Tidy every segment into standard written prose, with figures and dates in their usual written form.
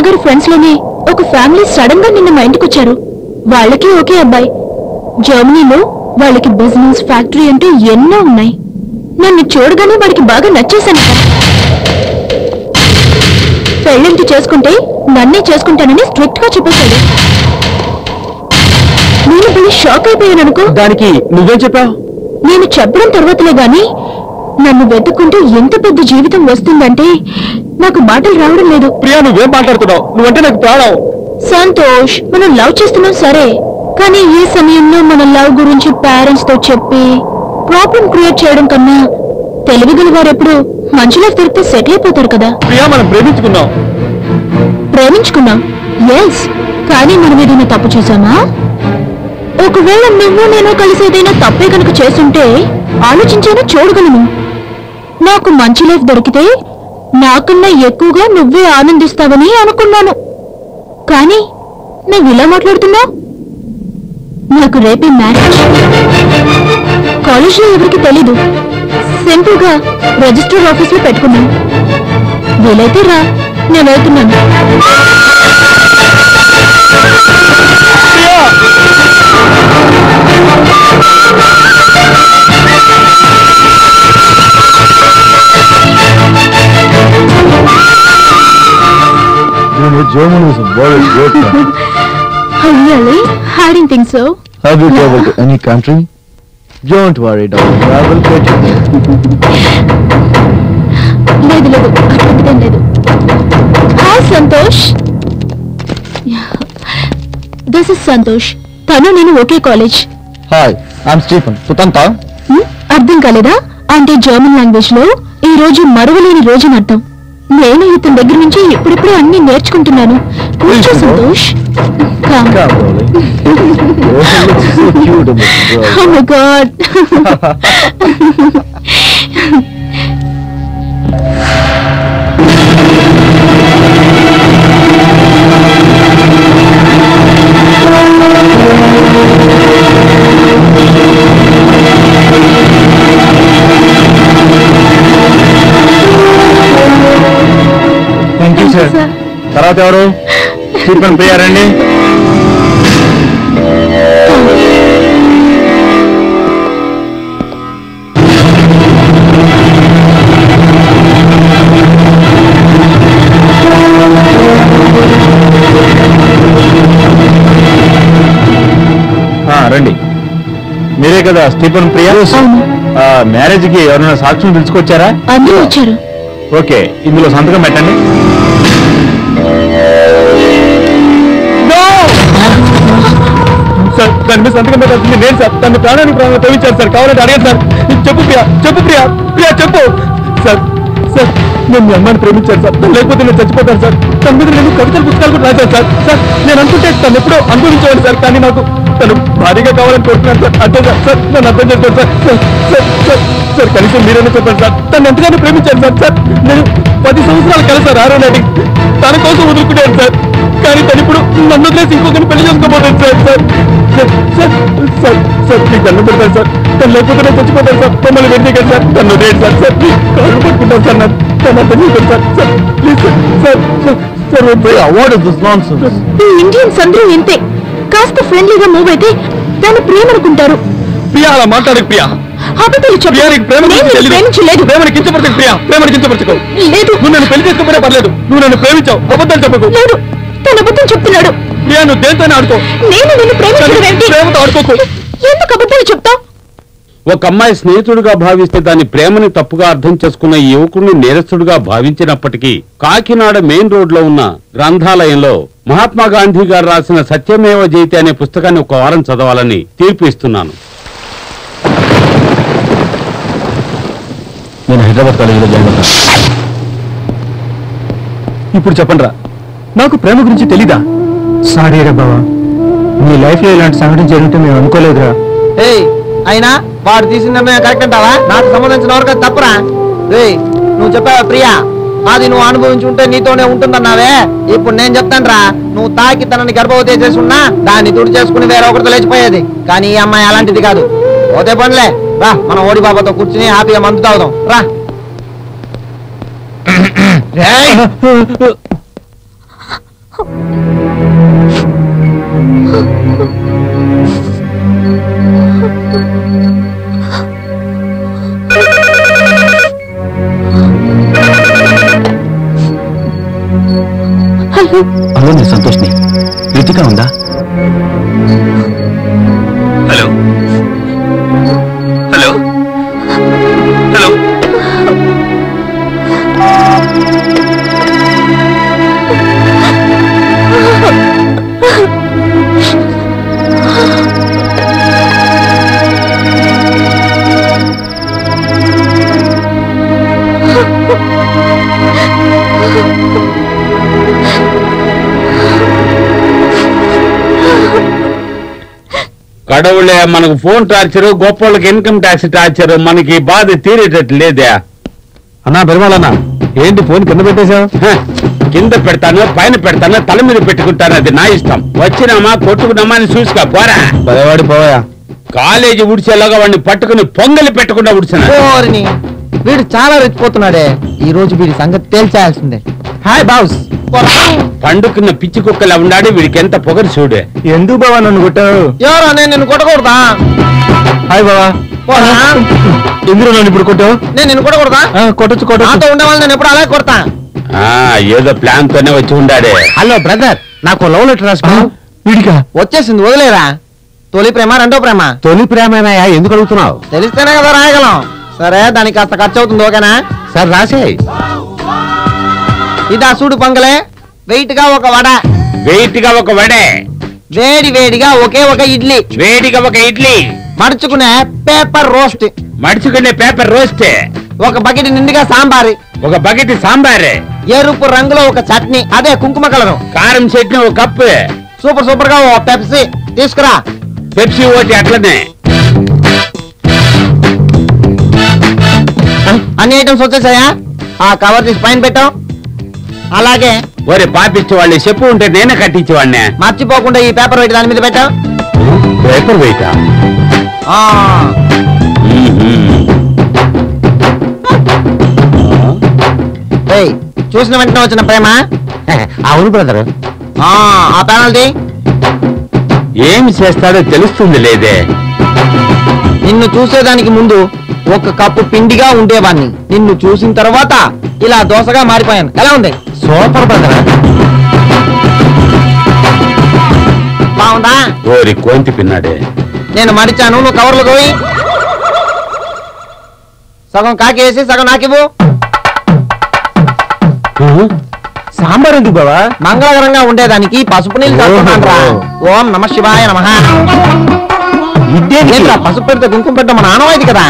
నాన్నగారి ఫ్రెండ్స్ లోనే ఒక ఫ్యామిలీ సడన్ గా నిన్న మా ఇంటికి వచ్చారు. వాళ్ళకి ఒకే అబ్బాయి. జర్మనీలో వాళ్ళకి బిజినెస్ ఫ్యాక్టరీ అంటే ఎన్నో ఉన్నాయి. నన్ను చూడగానే వాడికి బాగా నచ్చేశాను. పెళ్ళింటి చేసుకుంటే నన్నే చేసుకుంటానని స్ట్రిక్ట్ గా చెప్పేశాడు. నేను పెళ్లి షాక్ అయిపోయాను అనుకో. దానికి నువ్వేం చెప్పావు? నేను చెప్పడం తర్వాతలే గాని నన్ను వెతుక్కుంటూ ఎంత పెద్ద జీవితం వస్తుందంటే నాకు మాటలు రావడం లేదు. ప్రియా, నువ్వేం మాట్లాడుతున్నావు? నువ్వంటే నాకు ప్రాణం. సంతోష్, మనం లవ్ చేస్తున్నాం సరే, కానీ ఈ సమయంలో మన లవ్ గురించి పేరెంట్స్ తో చెప్పి ప్రాబ్లం క్రియేట్ చేయడం కన్నా తెలివిగల వారు ఎప్పుడు మంచి లైఫ్ దొరికితే సెటిల్ అయిపోతారు కదా. ప్రియా, మనం ప్రేమించుకున్నాం ఎస్, కానీ మనం ఏదైనా తప్పు చేశామా? ఒకవేళ నువ్వు నేను కలిసి ఏదైనా తప్పే కనుక చేస్తుంటే ఆలోచించాను చూడగలను. నాకు మంచి లైఫ్ దొరికితే నాకన్నా ఎక్కువగా నువ్వే ఆనందిస్తావని అనుకున్నాను. కానీ నువ్వు ఇలా మాట్లాడుతున్నావు. నాకు రేపే మ్యారేజ్. కాలేజ్లో ఎవరికి తెలీదు. సింపుల్ గా రిజిస్టర్ ఆఫీస్ లో పెట్టుకున్నాను. వీలైతే రా, నేను వెళ్తున్నాను. Germany is a very great country. Really? I didn't think so. Have you traveled to any country? Don't worry, darling. I will get you there. లేదు లేదు, అట్లేం లేదు. Hi Santosh. This is Santosh. తను నేను ఒకే కాలేజ్. Hi, I'm Stephen. సుతంత? అర్థం కాలేదా? అంటే German language లో ఈ రోజు మరువలేని రోజు అర్థం. నేను ఇతని దగ్గర నుంచి ఇప్పుడిప్పుడే అన్ని నేర్చుకుంటున్నాను. కూర్చో Santosh. Come, darling. You look so cute in this girl. Oh my God. Thank you, sir. తర్వాత ఎవరు? స్టీఫెన్ ప్రియా రండి. రండి. మీరే కదా స్టీఫెన్ ప్రియా? మ్యారేజ్ కి ఎవరైనా సాక్ష్యం పిలుచుకొచ్చారా? అందరూ వచ్చారు. ఓకే, ఇందులో సంతకం పెట్టండి. సార్, దాని మీద సంతకం పెట్టాల్సింది నేను సార్. తన ప్రాణానికి ప్రాణాలు తవ్వించారు సార్. కావాలంటే అడగండి సార్. చెప్పు ప్రియా, చెప్పు ప్రియా, ప్రియా చెప్పు. సార్ సార్, నేను మీ అమ్మాయిని ప్రేమించాను సార్. లేకపోతే నేను చచ్చిపోతాను సార్. తన మీద నేను కవితల పుస్తకాలు కూడా రాశాను సార్. సార్, నేను అనుకుంటే తను ఎప్పుడో అనుభవించేవాడు సార్. కానీ నాకు తను భారీగా కావాలని కోరుతున్నాను సార్. అర్థం సార్. సార్, నన్ను అర్థం చేసుకోండి సార్. సార్ సార్ సార్, కనీసం మీరైనా చెప్పండి సార్. తను ఎంతగానో ప్రేమించాను సార్. సార్, నేను 10 సంవత్సరాలు కలిసారు ఆరో నాటి. తన కోసం వదులుకున్నాను సార్. కానీ తను ఇప్పుడు నన్ను వదిలేసి ఇంకొకరిని పెళ్లి చేసుకోబోతాను sir. Sir sir sir sir, మీకు దండం పెడతాను సార్. తను లేకపోతే నేను చచ్చిపోతాను సార్. మమ్మల్ని వెంటేయండి సార్. తను వదిలేయండి సార్. సార్, కాళ్ళు పట్టుకుంటాను సార్. తను అర్థం చేసుకోండి sir. Sir please sir. Sir sir, what is this nonsense? ఈ ఇండియన్స్ అందరూ ఇంతే. కాస్త ఫ్రెండ్లీగా మూవ్ అయితే దాన్ని ప్రేమ అనుకుంటారు. ప్రియా, అలా మాట్లాడకు ప్రియా. అబద్ధాలు చెప్పు. ప్రేమించలేదు. ప్రేమను కించపరచకు ప్రియా. ప్రేమను కించపరచకు. లేదు, నువ్వు నన్ను పెళ్లి చేసుకోకపోయినా పర్లేదు. నువ్వు నన్ను ప్రేమించావు. అబద్ధాలు చెప్పకు. లేదు, తన అబద్ధం చెప్తున్నాడు. ప్రియా, నువ్వు దేనితోనే ఆడుకో. నేను నిన్ను ప్రేమించడం ఏంటి? ప్రేమతో ఆడుకోకు. ఎందుకు అబద్ధాలు చెప్తావు? ఒక అమ్మాయి స్నేహితుడిగా భావిస్తే దాని ప్రేమని తప్పుగా అర్థం చేసుకున్న ఈ యువకుడిని నేరస్తుడిగా భావించినప్పటికీ కాకినాడ మెయిన్ రోడ్ లో ఉన్న గ్రంథాలయంలో మహాత్మా గాంధీ గారు రాసిన సత్యమేవ జయతే అనే పుస్తకాన్ని ఒక వారం చదవాలని తీర్పు ఇస్తున్నాను. నేను హైదరాబాద్ కాలేజీలో జాయిన్ అవుతాను. ఇప్పుడు చెప్పండి రా, నాకు ప్రేమ గురించి తెలీదా? సారీ రా బావా, నీ లైఫ్ లో ఇలాంటి సంఘటన జరుగుతుంటే మేము అనుకోలేదురా. అయినా వాడు తీసిన నిర్ణయం కరెక్ట్ అంటావా? నాకు సంబంధించిన వరకు అది తప్పురా. నువ్వు చెప్పావా ప్రియా, అది నువ్వు అనుభవించి ఉంటే నీతోనే ఉంటుందన్నావే. ఇప్పుడు నేను చెప్తాను రా, నువ్వు తాకి తనని గర్భవతి చేసి ఉన్నా దాన్ని తుడి చేసుకుని వేరే ఒకరితో లేచిపోయేది. కానీ ఈ అమ్మాయి అలాంటిది కాదు. పోతే పనిలే, రా మనం ఓడి బాబాతో కూర్చుని హ్యాపీగా మందు తాగుదాం రా. హలో హలో నేను సంతోష్ని. రితిక ఉందా? హలో హలో హలో కడవులే మనకు ఫోన్ టార్చరు, గొప్పలకి ఇన్కమ్ ట్యాక్స్ టార్చరు, మనకి బాధ తీరేటట్టు లేదే. అన్నా పెరుమాళన్నా, ఏంటి ఫోన్ కింద పెట్టేశావు? కింద పెడతాను, పైన పెడతాను, తల మీద పెట్టుకుంటాను, అది నా ఇష్టం. వచ్చినామా కొట్టుకున్నామా అని చూసుకో పోరా. పదేవాడి పోయా. కాలేజీ ఉడిచేలాగా వాడిని పట్టుకుని పొంగలి పెట్టకుండా ఉడిచాను. ఓరిని, వీడు చాలా రెచ్చిపోతున్నాడే. ఈ రోజు వీడి సంగతి తేల్చేయాల్సిందే. Hi boss. పండుకున్న పిచ్చి కుక్కలా ఉన్నాడు, వీడికి ఎంత పొగరు చూడే. ఎందుకు బావా నన్ను కొట్టావు? ఎవరో నేను నిన్ను కొట్టకూడదా? హాయ్ బావా. ఎందుకు నన్ను ఇప్పుడు కొట్టావు? నేను నిన్ను కొట్టకూడదా? కొట్టచ్చు కొట్టచ్చు. నాతో ఉండేవాళ్ళు నేను ఎప్పుడు అలాగే కొడతా. ఏదో ప్లాన్ తోనే వచ్చి ఉండాడే. హలో బ్రదర్, నాకు లవ్ లెటర్ రాసుకో. వీడికా? వచ్చేసింది, వదిలేరా. తొలి ప్రేమ, రెండో ప్రేమ. తొలి ప్రేమేనాయా? ఎందుకు అడుగుతున్నావు? తెలిస్తేనే కదా రాయగలం. సరే, దానికి కాస్త ఖర్చు అవుతుంది, ఓకేనా? సార్ రాసే. ఇదా చూడు పొంగలే, వెయిట్ గా ఒక వడ, వెయిట్ గా ఒక వడే, వేడి వేడిగా ఒకే ఒక ఇడ్లీ, వేడిగా ఒక ఇడ్లీ, మడుచుకునే పేపర్ రోస్ట్, మడుచుకునే పేపర్ రోస్ట్, ఒక బకెట్ నిండుగా సాంబారు, ఒక బకెట్ సాంబార్, ఎరుపు రంగులో ఒక చట్నీ, అదే కుంకుమ కలరు, కారం చట్నీ ఒక కప్పు, సూపర్ సూపర్ గా ఓ పెప్సీ తీసుకురా. పెప్సీ ఓటి అట్లనే. అన్ని ఐటమ్స్ వచ్చేసాయా? ఆ కవర్ తీసి పైన పెట్టాం. అలాగే ఒరే పాపిచ్చేవాళ్ళు చెప్పు ఉంటే నేనే కట్టించేవాడినే. మర్చిపోకుండా ఈ పేపర్ వెయిట్ దాని మీద పెట్టాం. పేపర్ వెయిటా? చూసిన వెంటనే వచ్చిన ప్రేమ. అవును బ్రదర్. ఆ ప్యానల్ది ఏమి చేస్తాడో తెలుస్తుంది లేదే. నిన్ను చూసేదానికి ముందు ఒక కప్పు పిండిగా ఉండేవాణ్ణి. నిన్ను చూసిన తర్వాత ఇలా దోసగా మారిపోయాను. ఎలా ఉంది? Super brother. బాగుందా? ఓరి కోంతి పిన్నాడే. నేను మడిచాను, నువ్వు కవర్లు పోయి సగం కాకేసి సగం నాకివ్వు. సాంబార్ ఎందుకు బావా? మంగళకరంగా ఉండేదానికి పసుపు నీళ్ళు చదువుతున్నానురా. ఓం నమ శివాయ నమః. ఏంట్రా పసుపు పెడితే కుంకుమ పెట్టడం మన ఆనవాయితీ కదా.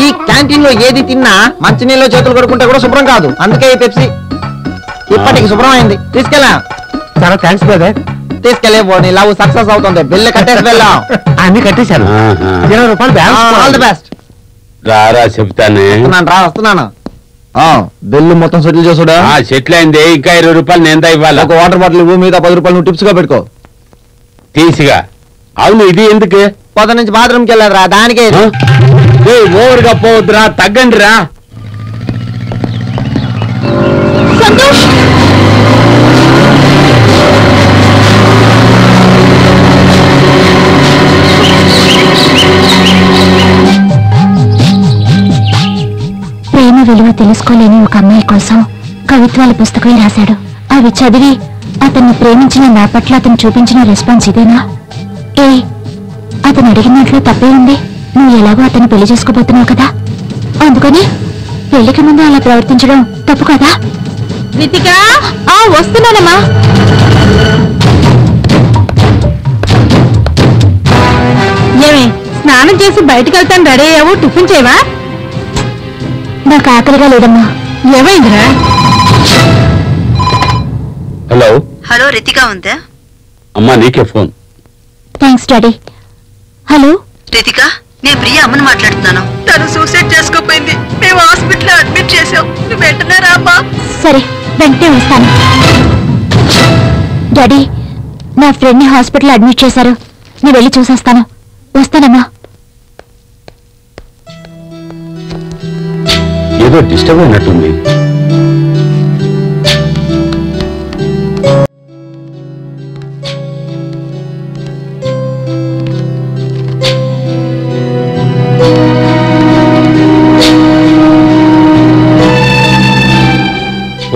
ఈ క్యాంటీన్ లో ఏది తిన్నా మంచినీళ్ళు చేతులు కడుక్కుంటే కూడా శుభ్రం కాదు. అందుకే ఈ పెప్సీ ఇప్పటికి శుభ్రం అయింది. తీసుకెళ్ళా. చాలా థ్యాంక్స్ బ్రదర్. తీసుకెళ్ళే నీ లవ్ సక్సెస్ అవుతుంది. బిల్లు కట్టేసి వెళ్ళాం. అన్ని కట్టేశాను. 20 రూపాయలు బ్యాలెన్స్. All the best. రారా చెప్తానే. వస్తున్నాను. బిల్లు మొత్తం సెటిల్ చేసుడా? సెటిల్ అయింది. ఇంకా 20 రూపాయలు నేను ఇవ్వాలి. ఒక వాటర్ బాటిల్ ఇవ్వు, మీద 10 రూపాయలు నువ్వు టిప్స్ గా పెట్టుకో. తీసిగా. అవును, ఇది ఎందుకు? పొద్దు నుంచి బాత్రూమ్కి వెళ్ళారా, దానికే. ఓవర్గా పోవద్దురా, తగ్గండి రా. సంతోష్, ప్రేమ విలువ తెలుసుకోలేని ఒక అమ్మాయి కోసం కవిత్వాల పుస్తకం రాశాడు. అవి చదివి అతన్ని ప్రేమించిన నా పట్ల అతను చూపించిన రెస్పాన్స్ ఇదేనా? అతను అడిగినట్లు తప్పే ఉంది. నువ్వు ఎలాగో అతన్ని పెళ్లి చేసుకోబోతున్నావు కదా, అందుకని పెళ్లికి ముందు అలా ప్రవర్తించడం తప్పు కదా? రితిక, వస్తున్నానమ్మా. ఏమే, స్నానం చేసి బయటకు వెళ్తాను, రెడీ అయ్యావు, టిఫిన్ చేయవా? నాకు ఆకలిగా లేదమ్మా. ఏమైందిరా? హలో హలో, రితిక ఉందా? అమ్మా, నీకే phone. Thanks daddy. Hello Ritika, నేను ప్రియ అమ్మని మాట్లాడుతున్నాను. తను సూసైడ్ చేసుకోపోయింది. మేము హాస్పిటల్ అడ్మిట్ చేసాం. నువ్వు వెంటనే రామ్మా. సరే, వెంటనే వస్తాను. డాడీ, నా ఫ్రెండ్ ని హాస్పిటల్ అడ్మిట్ చేశారు. నేను వెళ్ళి చూసేస్తాను. వస్తానమ్మా. ఏదో డిస్టర్బ్ అయినట్టుంది.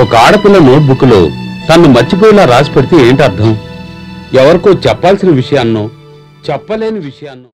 ఒక ఆడపిల్ల నోట్బుక్ లో తను మర్చిపోయేలా రాసి పెడితే ఏంటి అర్థం? ఎవరికో చెప్పాల్సిన విషయాన్నో చెప్పలేని విషయాన్నో